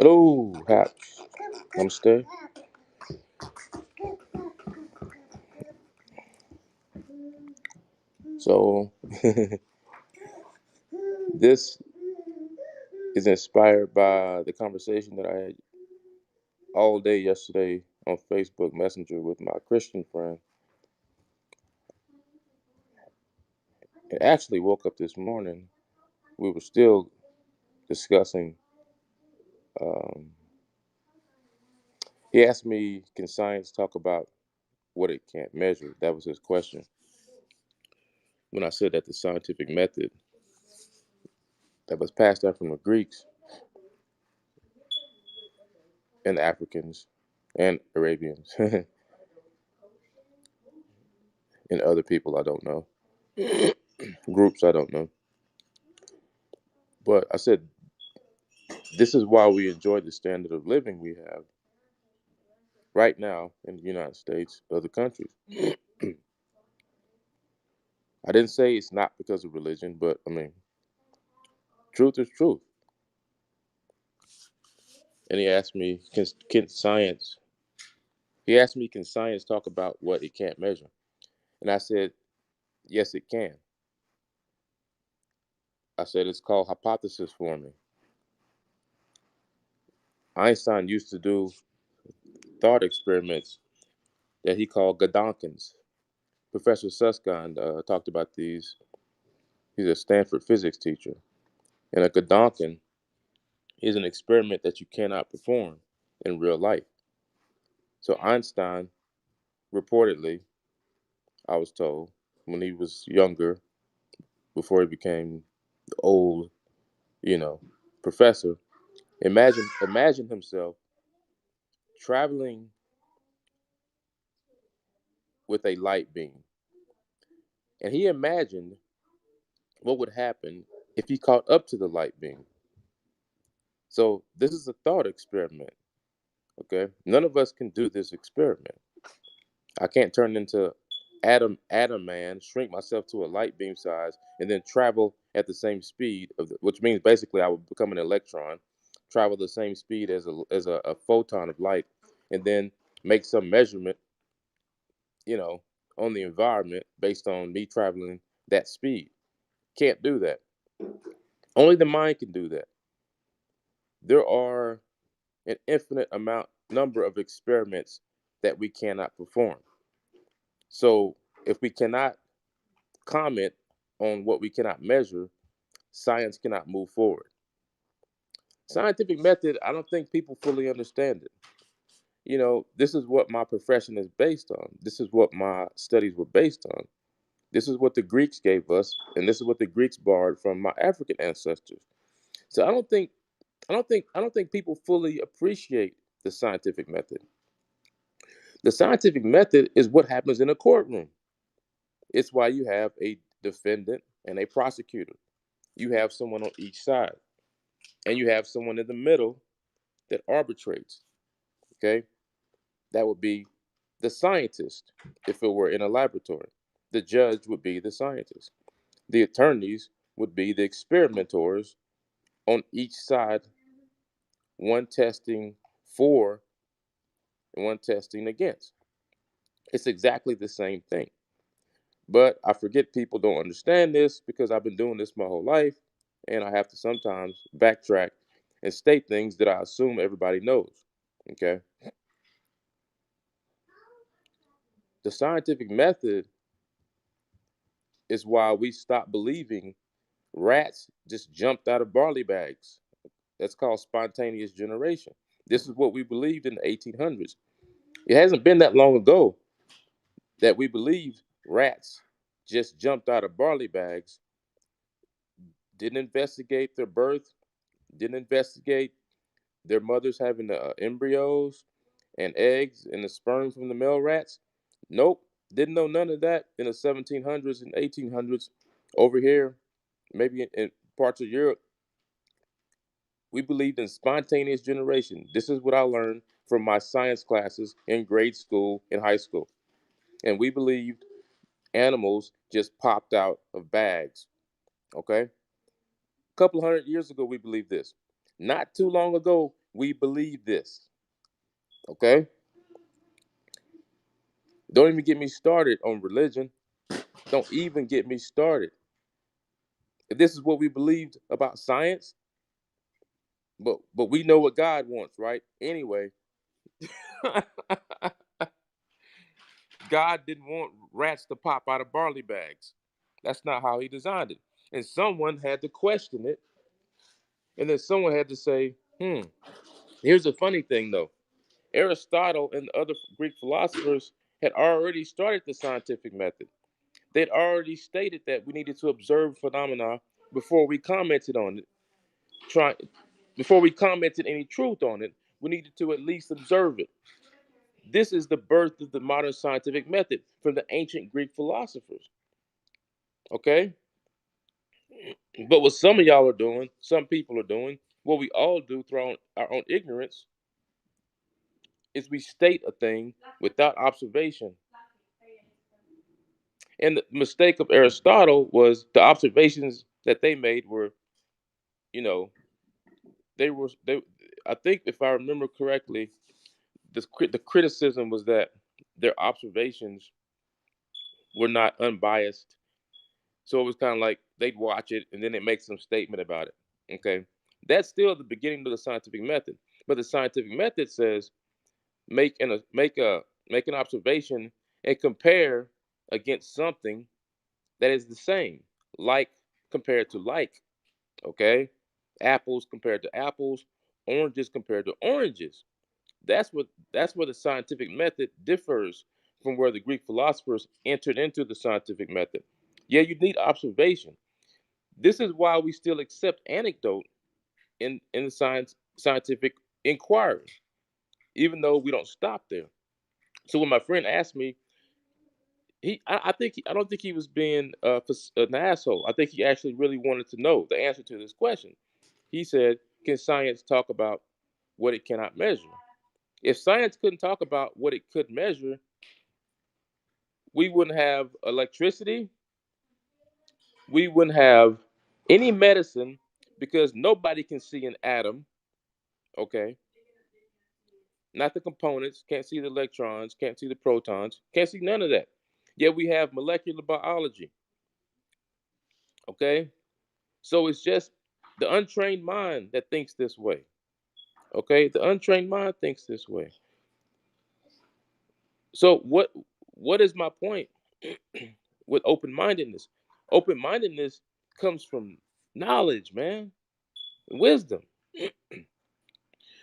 Hello, Hap. Namaste. So, this is inspired by the conversation that I had all day yesterday on Facebook Messenger with my Christian friend. And actually woke up this morning. We were still discussing. Um, he asked me, "Can science talk about what it can't measure?" That was his question. When I said that the scientific method that was passed down from the Greeks and the Africans and Arabians and other people I don't know, groups I don't know. But I said this is why we enjoy the standard of living we have right now in the United States, other countries. I didn't say it's not because of religion, but I mean, truth is truth. And can science? He asked me, can science talk about what it can't measure? And I said, yes, it can. I said it's called hypothesis forming. Einstein used to do thought experiments that he called Gedankens. Professor Susskind talked about these. He's a Stanford physics teacher. And a Gedanken is an experiment that you cannot perform in real life. So Einstein, reportedly, I was told, when he was younger, before he became the old, you know, professor, imagine himself traveling with a light beam. And he imagined what would happen if he caught up to the light beam. So this is a thought experiment, okay? None of us can do this experiment. I can't turn into Atom Man, shrink myself to a light beam size, and then travel at the same speed which means basically I would become an electron, travel the same speed as a photon of light, and then make some measurement, you know, on the environment based on me traveling that speed. Can't do that. Only the mind can do that. There are an infinite number of experiments that we cannot perform. So if we cannot comment on what we cannot measure, science cannot move forward. Scientific method, I don't think people fully understand it. This is what my profession is based on. This is what my studies were based on. This is what the Greeks gave us, and this is what the Greeks borrowed from my African ancestors. So I don't think people fully appreciate the scientific method. The scientific method is what happens in a courtroom. It's why you have a defendant and a prosecutor. You have someone on each side, and you have someone in the middle that arbitrates. Okay, that would be the scientist if it were in a laboratory. The judge would be the scientist. The attorneys would be the experimenters on each side, one testing for and one testing against. It's exactly the same thing. But I forget people don't understand this because I've been doing this my whole life, and I have to sometimes backtrack and state things that I assume everybody knows. Okay. The scientific method is why we stopped believing rats just jumped out of barley bags. That's called spontaneous generation. This is what we believed in the 1800s. It hasn't been that long ago that we believed rats just jumped out of barley bags, didn't investigate their birth, didn't investigate their mothers having the embryos and eggs and the sperm from the male rats. Nope, didn't know none of that in the 1700s and 1800s. Over here, maybe in parts of Europe, we believed in spontaneous generation. This is what I learned from my science classes in grade school and high school. And we believed animals just popped out of bags. Okay? A couple hundred years ago, we believed this. Not too long ago, we believe this. Okay? Don't even get me started on religion. Don't even get me started. If this is what we believed about science, but we know what God wants, right? Anyway, God didn't want rats to pop out of barley bags. That's not how he designed it. And someone had to question it. And then someone had to say, here's the funny thing though. Aristotle and the other Greek philosophers had already started the scientific method. They'd already stated that we needed to observe phenomena before we commented on it. Try Before we commented any truth on it, we needed to at least observe it. This is the birth of the modern scientific method from the ancient Greek philosophers. Okay? But what some of y'all are doing, some people are doing, what we all do through our own ignorance, is we state a thing without observation. And the mistake of Aristotle was the observations that they made were, you know, they. I think if I remember correctly, the criticism was that their observations were not unbiased. So it was kind of like they'd watch it and then it makes some statement about it. Okay, that's still the beginning of the scientific method. But the scientific method says make an observation and compare against something that is the same, like compared to like. Okay, apples compared to apples, oranges compared to oranges. That's where the scientific method differs from where the Greek philosophers entered into the scientific method. Yeah, you need observation. This is why we still accept anecdote in the scientific inquiry, even though we don't stop there. So when my friend asked me, I don't think he was being an asshole. I think he actually really wanted to know the answer to this question. He said, "Can science talk about what it cannot measure?" If science couldn't talk about what it could measure, we wouldn't have electricity. We wouldn't have any medicine because nobody can see an atom. Okay, not the components, can't see the electrons, can't see the protons, can't see none of that. Yet we have molecular biology. Okay, so it's just the untrained mind that thinks this way. Okay, the untrained mind thinks this way. So what is my point with open-mindedness? Open-mindedness comes from knowledge, man, wisdom.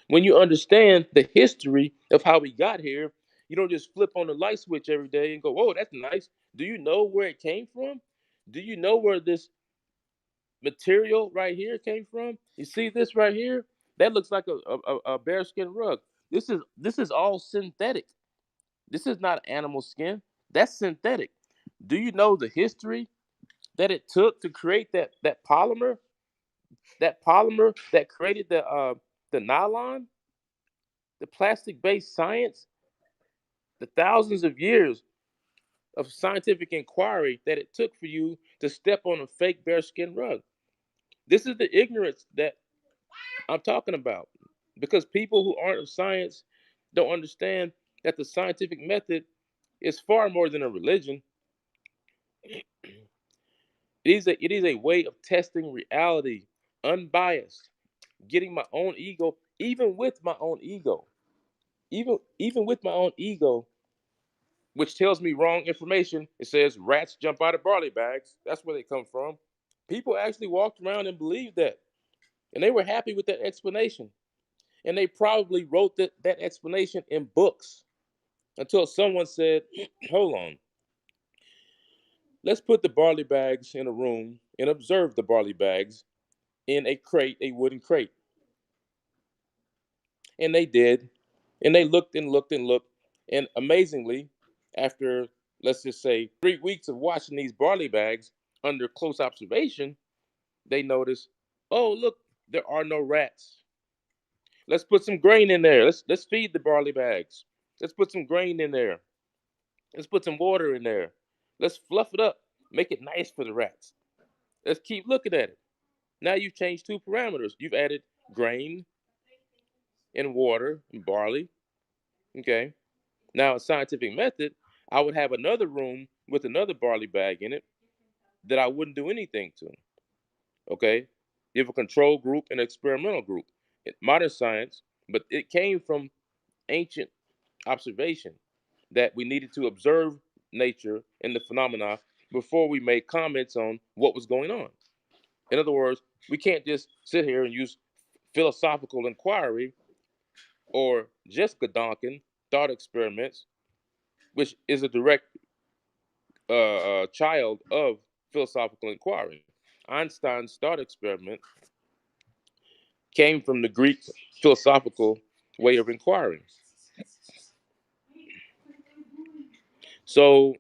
When you understand the history of how we got here, you don't just flip on the light switch every day and go, "Whoa, that's nice." Do you know where it came from? Do you know where this material right here came from? You see this right here? That looks like a bearskin rug. This is all synthetic. This is not animal skin. That's synthetic. Do you know the history that it took to create that polymer? That polymer that created the nylon, the plastic-based science, the thousands of years of scientific inquiry that it took for you to step on a fake bearskin rug. This is the ignorance that I'm talking about. Because people who aren't of science don't understand that the scientific method is far more than a religion. It is a way of testing reality, unbiased, getting my own ego, even with my own ego, even with my own ego, which tells me wrong information. It says rats jump out of barley bags. That's where they come from. People actually walked around and believed that, and they were happy with that explanation. And they probably wrote that explanation in books until someone said, "Hold on, let's put the barley bags in a room and observe the barley bags in a crate, a wooden crate." And they did. And they looked and looked and looked. And amazingly, after, let's just say, 3 weeks of watching these barley bags under close observation, they noticed, "Oh, look, there are no rats. Let's put some grain in there. Let's feed the barley bags. Let's put some grain in there. Let's put some water in there. Let's fluff it up. Make it nice for the rats. Let's keep looking at it." Now you've changed two parameters. You've added grain and water and barley. Okay. Now, a scientific method, I would have another room with another barley bag in it that I wouldn't do anything to. Okay. You have a control group and experimental group. In modern science, but it came from ancient observation that we needed to observe nature and the phenomena before we made comments on what was going on. In other words, we can't just sit here and use philosophical inquiry or just Godonkin thought experiments, which is a direct child of philosophical inquiry. Einstein's thought experiment came from the Greek philosophical way of inquiring. So,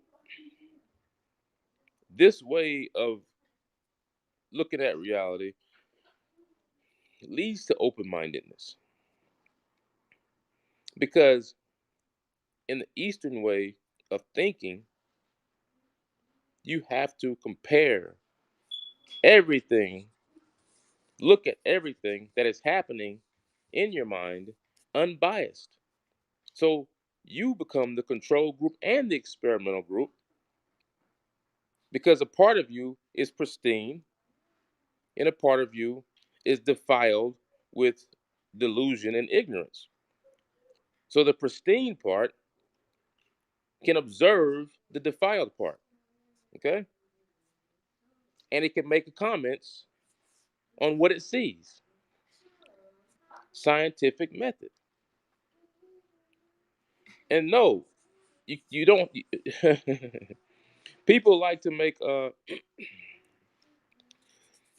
this way of looking at reality leads to open mindedness because, in the Eastern way of thinking, you have to compare everything, look at everything that is happening in your mind unbiased. So, you become the control group and the experimental group because a part of you is pristine and a part of you is defiled with delusion and ignorance. So the pristine part can observe the defiled part, okay? And it can make comments on what it sees. Scientific method. And no, you don't. People like to make the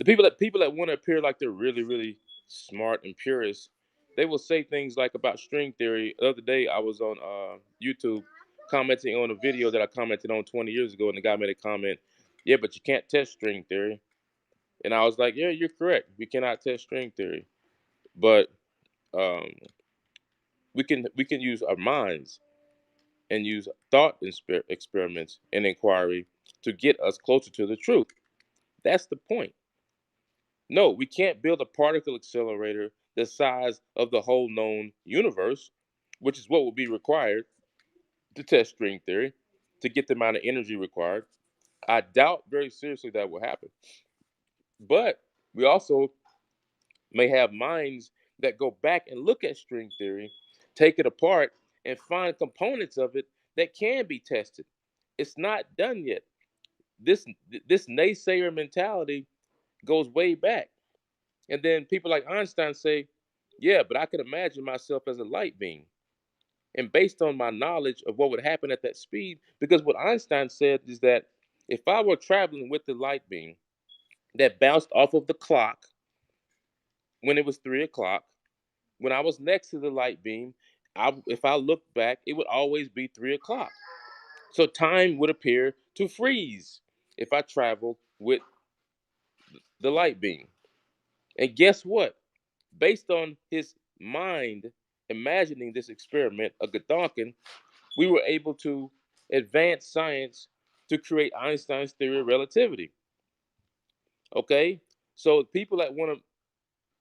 people that want to appear like they're really really smart and purists. They will say things like about string theory. The other day I was on YouTube commenting on a video that I commented on 20 years ago, and the guy made a comment, yeah, but you can't test string theory. And I was like, yeah, you're correct. We cannot test string theory, but um, we can use our minds and use thought experiments and inquiry to get us closer to the truth. That's the point. No, we can't build a particle accelerator the size of the whole known universe, which is what will be required to test string theory to get the amount of energy required. I doubt very seriously that will happen. But we also may have minds that go back and look at string theory, take it apart, and find components of it that can be tested. It's not done yet. This this naysayer mentality goes way back. And then people like Einstein say, yeah, but I could imagine myself as a light beam. And based on my knowledge of what would happen at that speed, because what Einstein said is that if I were traveling with the light beam that bounced off of the clock when it was 3 o'clock, when I was next to the light beam, if I looked back, it would always be 3 o'clock. So time would appear to freeze if I traveled with the light beam. And guess what? Based on his mind imagining this experiment, a Godonkin, we were able to advance science to create Einstein's theory of relativity. Okay? So people that want to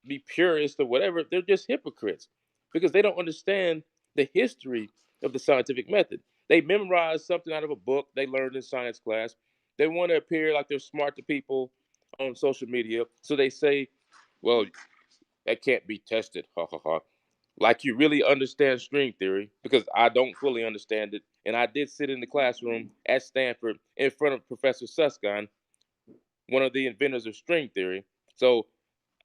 be purists or whatever, they're just hypocrites because they don't understand the history of the scientific method. They memorize something out of a book they learned in science class. They want to appear like they're smart to people on social media. So they say, well, that can't be tested. Ha ha ha. Like you really understand string theory because I don't fully understand it. And I did sit in the classroom at Stanford in front of Professor Susskind, one of the inventors of string theory. So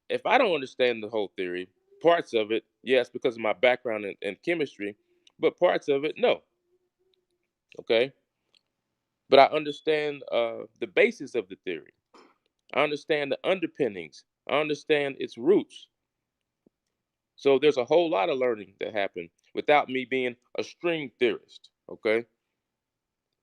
if I don't understand the whole theory, parts of it, yes, because of my background in chemistry, but parts of it, no. Okay. But I understand the basis of the theory. I understand the underpinnings. I understand its roots. So there's a whole lot of learning that happened without me being a string theorist. Okay.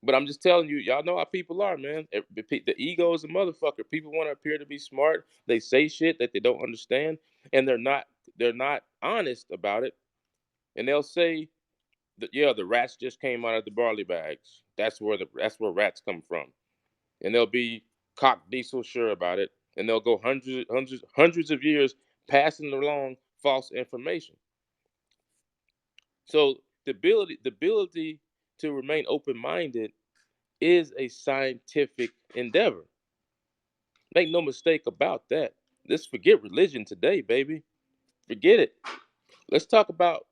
But I'm just telling you, y'all know how people are, man. The ego is a motherfucker. People want to appear to be smart. They say shit that they don't understand, and they're not honest about it. And they'll say that yeah, the rats just came out of the barley bags. That's where rats come from. And they'll be cock diesel sure about it. And they'll go hundreds of years passing along false information. So the ability to remain open-minded is a scientific endeavor. Make no mistake about that. Let's forget religion today, baby. Forget it. Let's talk about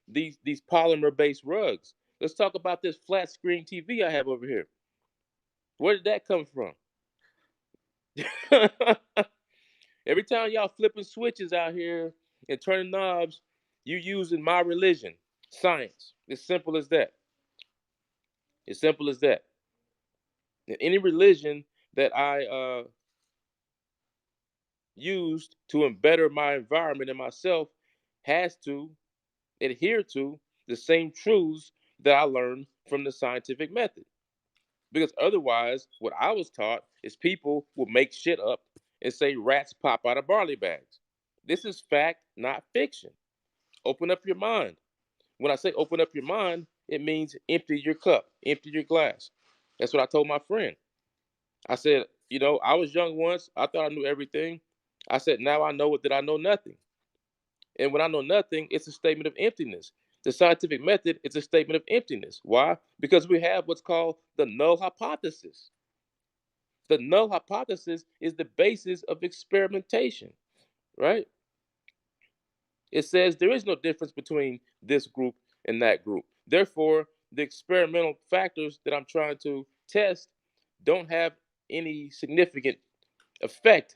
these polymer-based rugs. Let's talk about this flat screen TV I have over here. Where did that come from? Every time y'all flipping switches out here and turning knobs, you using my religion, science. It's simple as that. It's simple as that. And any religion that I used to better my environment and myself has to adhere to the same truths that I learned from the scientific method. Because otherwise, what I was taught is people will make shit up and say rats pop out of barley bags. This is fact, not fiction. Open up your mind. When I say open up your mind, it means empty your cup, empty your glass. That's what I told my friend. I said, I was young once. I thought I knew everything. I said, now I know that I know nothing. And when I know nothing, it's a statement of emptiness. The scientific method is a statement of emptiness. Why? Because we have what's called the null hypothesis. The null hypothesis is the basis of experimentation, right? It says there is no difference between this group and that group. Therefore, the experimental factors that I'm trying to test don't have any significant effect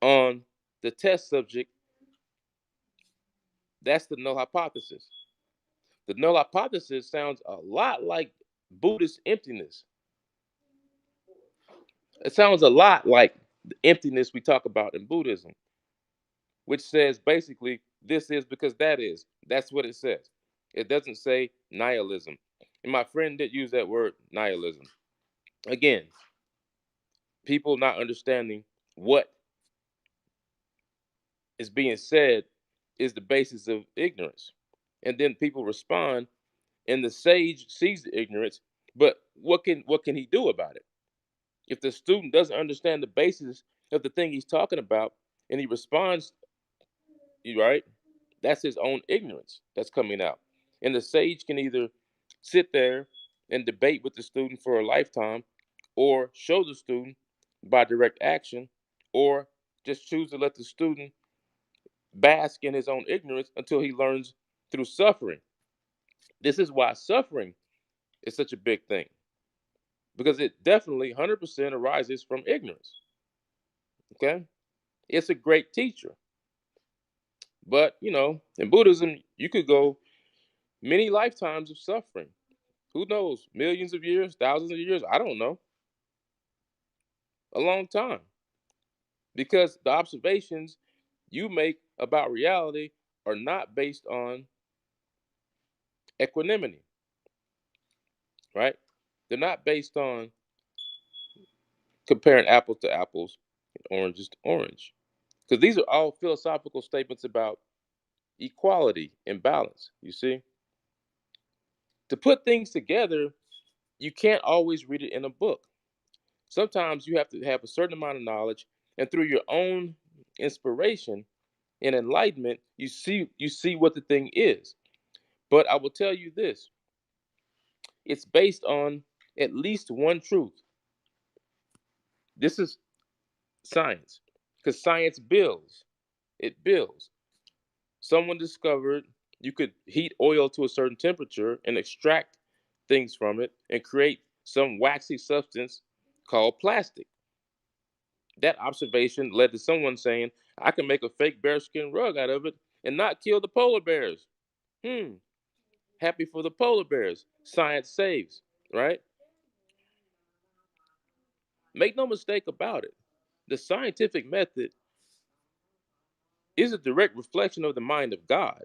on the test subject. That's the null hypothesis. The null hypothesis sounds a lot like Buddhist emptiness. It sounds a lot like the emptiness we talk about in Buddhism, which says basically this is because that is. That's what it says. It doesn't say nihilism. And my friend did use that word nihilism. Again, people not understanding what is being said is the basis of ignorance. And then people respond, and the sage sees the ignorance, but what can he do about it? If the student doesn't understand the basis of the thing he's talking about and he responds, you right, that's his own ignorance that's coming out. And the sage can either sit there and debate with the student for a lifetime or show the student by direct action or just choose to let the student bask in his own ignorance until he learns through suffering. This is why suffering is such a big thing because it definitely 100% arises from ignorance. Okay? It's a great teacher. But, in Buddhism, you could go many lifetimes of suffering. Who knows? Millions of years, thousands of years, I don't know. A long time. Because the observations you make about reality are not based on equanimity, right? They're not based on comparing apples to apples and oranges to orange. Because these are all philosophical statements about equality and balance, you see? To put things together, you can't always read it in a book. Sometimes you have to have a certain amount of knowledge, and through your own inspiration and enlightenment, you see what the thing is. But I will tell you this: it's based on at least one truth. This is science, because science builds. It builds. Someone discovered you could heat oil to a certain temperature and extract things from it and create some waxy substance called plastic. That observation led to someone saying, I can make a fake bearskin rug out of it and not kill the polar bears. Hmm, happy for the polar bears. Science saves, right? Make no mistake about it. The scientific method is a direct reflection of the mind of God.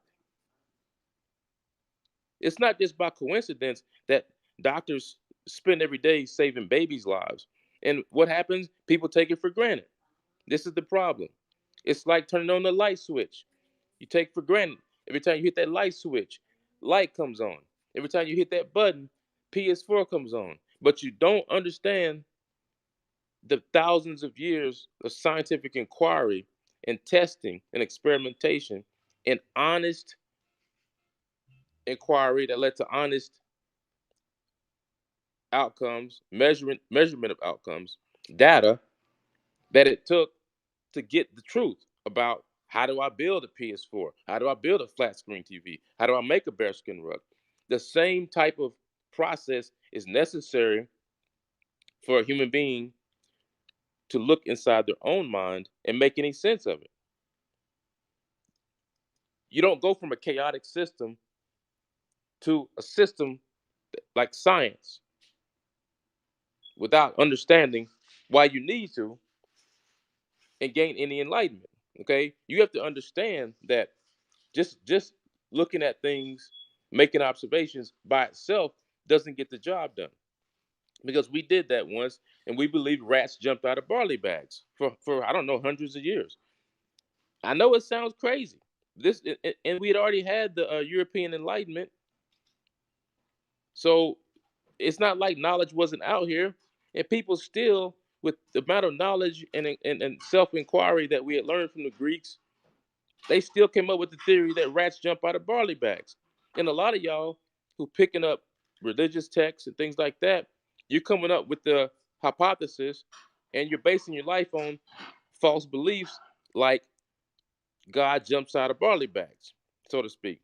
It's not just by coincidence that doctors spend every day saving babies' lives. And what happens? People take it for granted. This is the problem. It's like turning on the light switch. You take for granted. Every time you hit that light switch, light comes on. Every time you hit that button, PS4 comes on. But you don't understand the thousands of years of scientific inquiry and testing and experimentation and honest inquiry that led to honest outcomes, measurement of outcomes, data that it took to get the truth about how do I build a PS4? How do I build a flat screen TV? How do I make a bearskin rug? The same type of process is necessary for a human being to look inside their own mind and make any sense of it. You don't go from a chaotic system to a system like science without understanding why you need to and gain any enlightenment. Okay, you have to understand that just looking at things, making observations by itself doesn't get the job done. Because we did that once, and we believe rats jumped out of barley bags for I don't know, hundreds of years. I know it sounds crazy. And we had already had the European Enlightenment, so it's not like knowledge wasn't out here, and people still, with the amount of knowledge and self inquiry that we had learned from the Greeks, they still came up with the theory that rats jump out of barley bags. And a lot of y'all who picking up religious texts and things like that, you're coming up with the hypothesis and you're basing your life on false beliefs like God jumps out of barley bags, so to speak.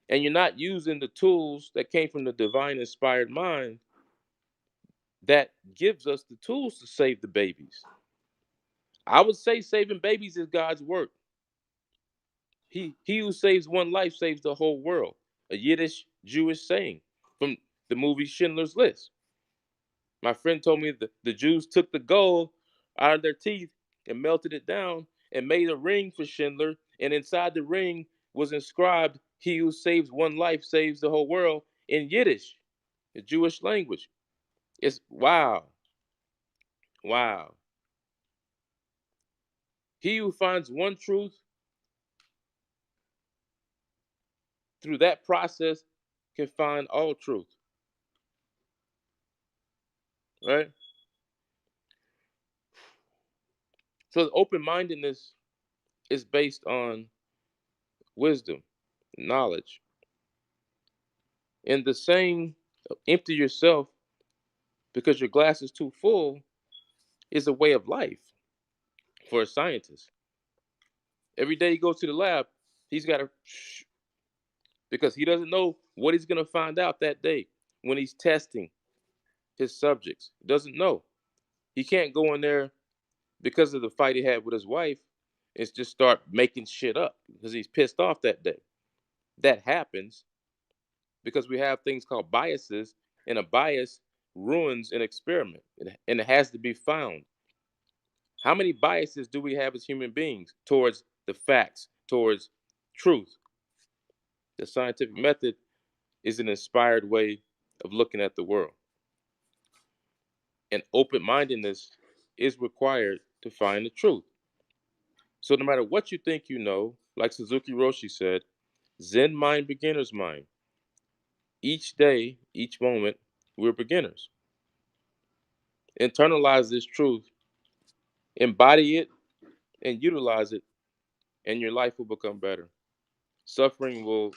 And you're not using the tools that came from the divine inspired mind that gives us the tools to save the babies. I would say saving babies is God's work. He who saves one life saves the whole world. A Yiddish Jewish saying from the movie Schindler's List. My friend told me that the Jews took the gold out of their teeth and melted it down and made a ring for Schindler. And inside the ring was inscribed, "He who saves one life saves the whole world," in Yiddish, the Jewish language. It's wow, wow. He who finds one truth through that process can find all truth, right? So open mindedness is based on wisdom, knowledge. And the saying, empty yourself because your glass is too full, is a way of life for a scientist. Every day he goes to the lab, he's got to, because he doesn't know what he's going to find out that day when he's testing his subjects. He doesn't know. He can't go in there because of the fight he had with his wife and just start making shit up because he's pissed off that day. That happens because we have things called biases, and a bias ruins an experiment, and it has to be found. How many biases do we have as human beings towards the facts, towards truth? The scientific method is an inspired way of looking at the world, and open mindedness is required to find the truth. So, no matter what you think you know, like Suzuki Roshi said, Zen mind, beginner's mind. Each day, each moment, we're beginners. Internalize this truth, embody it, and utilize it, and your life will become better. Suffering will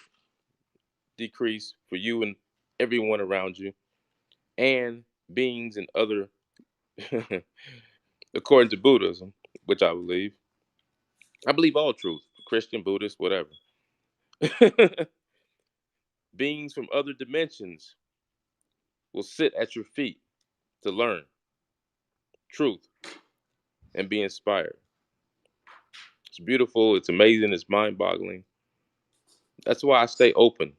decrease for you and everyone around you, and beings and other, according to Buddhism, which I believe. I believe all truth, Christian, Buddhist, whatever. Beings from other dimensions will sit at your feet to learn truth and be inspired. It's beautiful, it's amazing, it's mind boggling. That's why I stay open,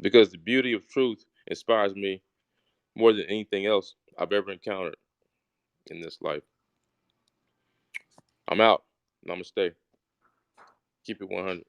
because the beauty of truth inspires me more than anything else I've ever encountered in this life. I'm out. Namaste. Keep it 100.